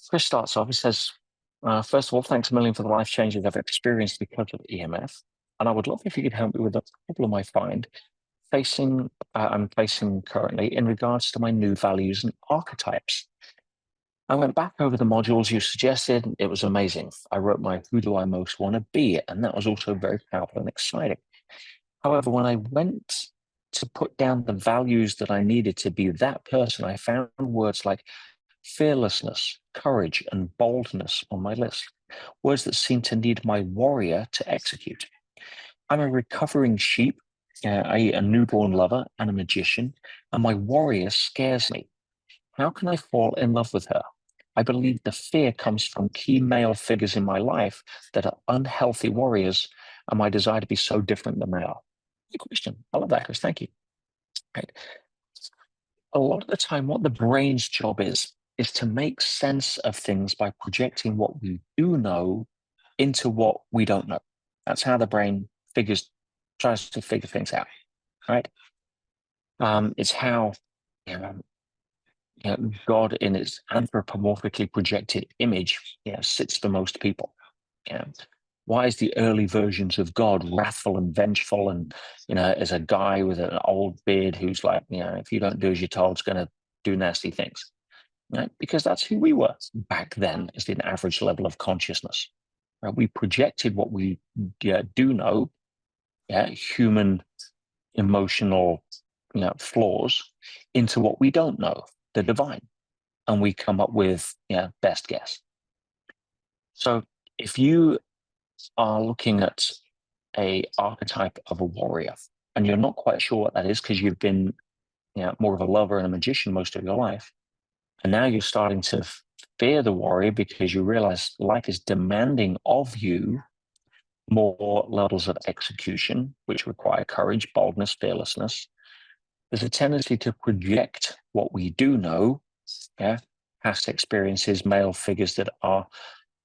Chris starts off, he says, first of all, thanks a million for the life changes I've experienced because of EMF. And I would love if you could help me with a problem I find I'm facing currently in regards to my new values and archetypes. I went back over the modules you suggested. It was amazing. I wrote my who do I most want to be, and that was also very powerful and exciting. However, when I went to put down the values that I needed to be that person, I found words like fearlessness, courage, and boldness on my list, words that seem to need my warrior to execute. I'm a recovering sheep, i.e., a newborn lover and a magician, and my warrior scares me. How can I fall in love with her? I believe the fear comes from key male figures in my life that are unhealthy warriors, and my desire to be so different than they are. Good question. I love that, Chris. Thank you. Right. A lot of the time, what the brain's job is to make sense of things by projecting what we do know into what we don't know. That's how the brain tries to figure things out, right? It's how you know, God in its anthropomorphically projected image sits for most people. Why is the early versions of God wrathful and vengeful and, as a guy with an old beard who's like, if you don't do as you're told, it's going to do nasty things, right? Because that's who we were back then as the average level of consciousness. Right? We projected what we do know, human emotional flaws, into what we don't know, the divine. And we come up with best guess. So if you are looking at a archetype of a warrior and you're not quite sure what that is because you've been more of a lover and a magician most of your life, and now you're starting to fear the warrior because you realize life is demanding of you more levels of execution, which require courage, boldness, fearlessness. There's a tendency to project what we do know, past experiences, male figures that are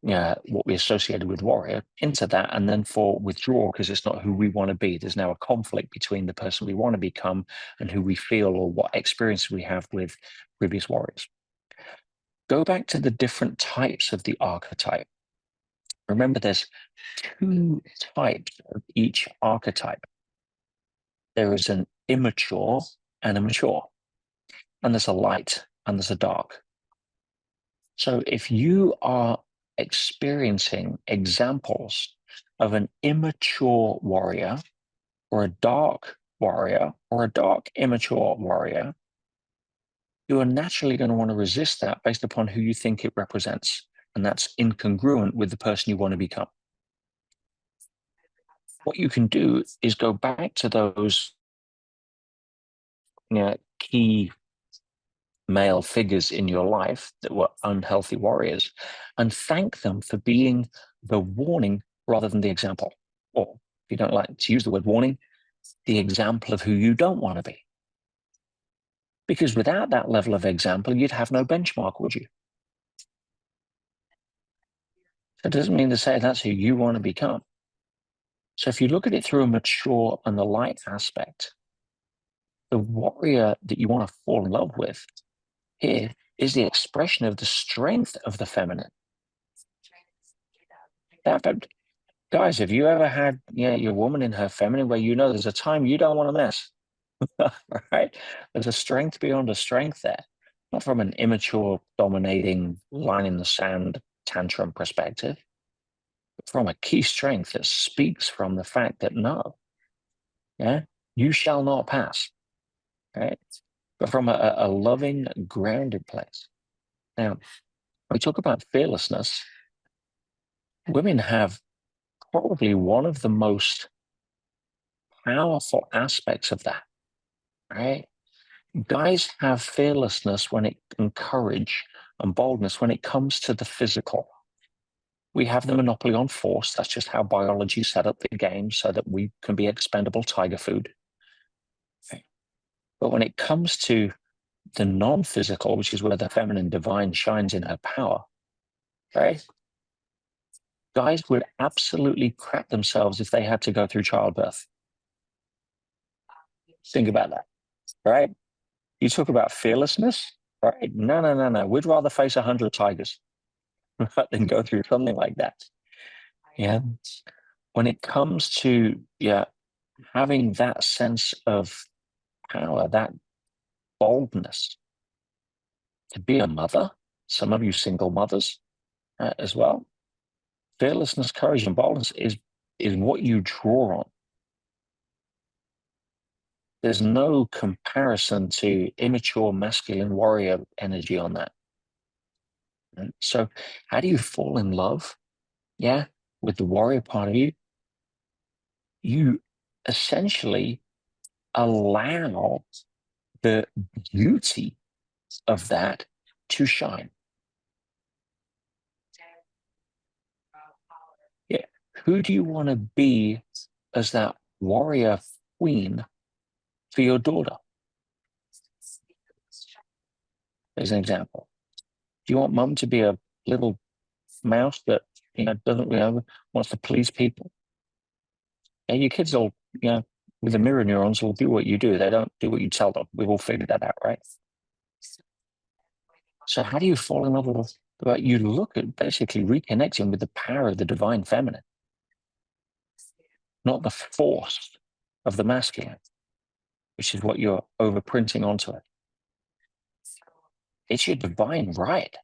what we associated with warrior into that, and then for withdrawal because it's not who we want to be. There's now a conflict between the person we want to become and who we feel or what experience we have with previous warriors. Go back to the different types of the archetype. Remember, there's two types of each archetype. There is an immature and a mature, and there's a light and there's a dark. So if you are experiencing examples of an immature warrior or a dark warrior or a dark immature warrior, you are naturally going to want to resist that based upon who you think it represents. And that's incongruent with the person you want to become. What you can do is go back to those key male figures in your life that were unhealthy warriors and thank them for being the warning rather than the example. Or if you don't like to use the word warning, the example of who you don't want to be. Because without that level of example, you'd have no benchmark, would you? It doesn't mean to say that's who you want to become. So if you look at it through a mature and the light aspect, the warrior that you want to fall in love with here is the expression of the strength of the feminine. Guys, have you ever had your woman in her feminine where there's a time you don't want to mess? Right? There's a strength beyond a strength there, not from an immature, dominating, line in the sand tantrum perspective, but from a key strength that speaks from the fact that no, you shall not pass, right? But from a loving, grounded place. Now, we talk about fearlessness. Women have probably one of the most powerful aspects of that, right? Guys have fearlessness and courage and boldness when it comes to the physical. We have the monopoly on force. That's just how biology set up the game so that we can be expendable tiger food. Okay. But when it comes to the non-physical, which is where the feminine divine shines in her power, right? Guys would absolutely crap themselves if they had to go through childbirth. Think about that, right? You talk about fearlessness, right? No. We'd rather face 100 tigers. rather than go through something like that. Yeah. When it comes to having that sense of power, that boldness to be a mother, some of you single mothers as well, fearlessness, courage, and boldness is what you draw on. There's no comparison to immature masculine warrior energy on that. Right? So, how do you fall in love? Yeah, with the warrior part of you, you essentially allow the beauty of that to shine. Yeah. Who do you want to be as that warrior queen for your daughter? As an example. Do you want mum to be a little mouse that doesn't wants to please people? And your kids will, with the mirror neurons, will do what you do. They don't do what you tell them. We've all figured that out, right? So how do you fall in love with? Well, you look at basically reconnecting with the power of the divine feminine, not the force of the masculine, which is what you're overprinting onto it. It's your divine right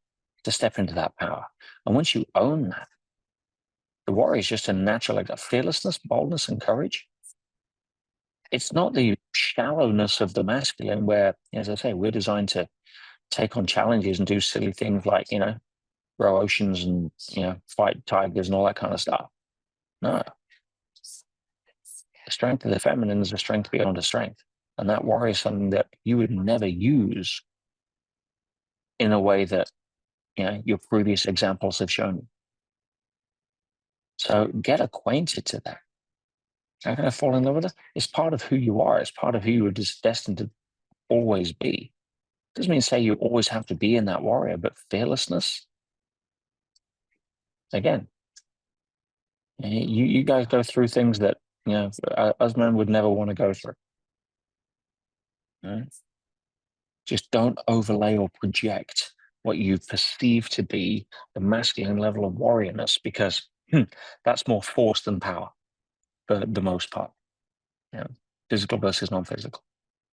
to step into that power. And once you own that, the warrior is just a natural, like that fearlessness, boldness, and courage. It's not the shallowness of the masculine where, as I say, we're designed to take on challenges and do silly things like, row oceans and, fight tigers and all that kind of stuff. No. The strength of the feminine is the strength beyond the strength. And that warrior is something that you would never use in a way that, your previous examples have shown you. So get acquainted to that. How can I fall in love with it? It's part of who you are. It's part of who you are just destined to always be. Doesn't mean say you always have to be in that warrior, but fearlessness, again, you guys go through things that, us men would never want to go through. Right? Just don't overlay or project what you perceive to be the masculine level of warriorness, because that's more force than power for the most part. Physical versus non-physical.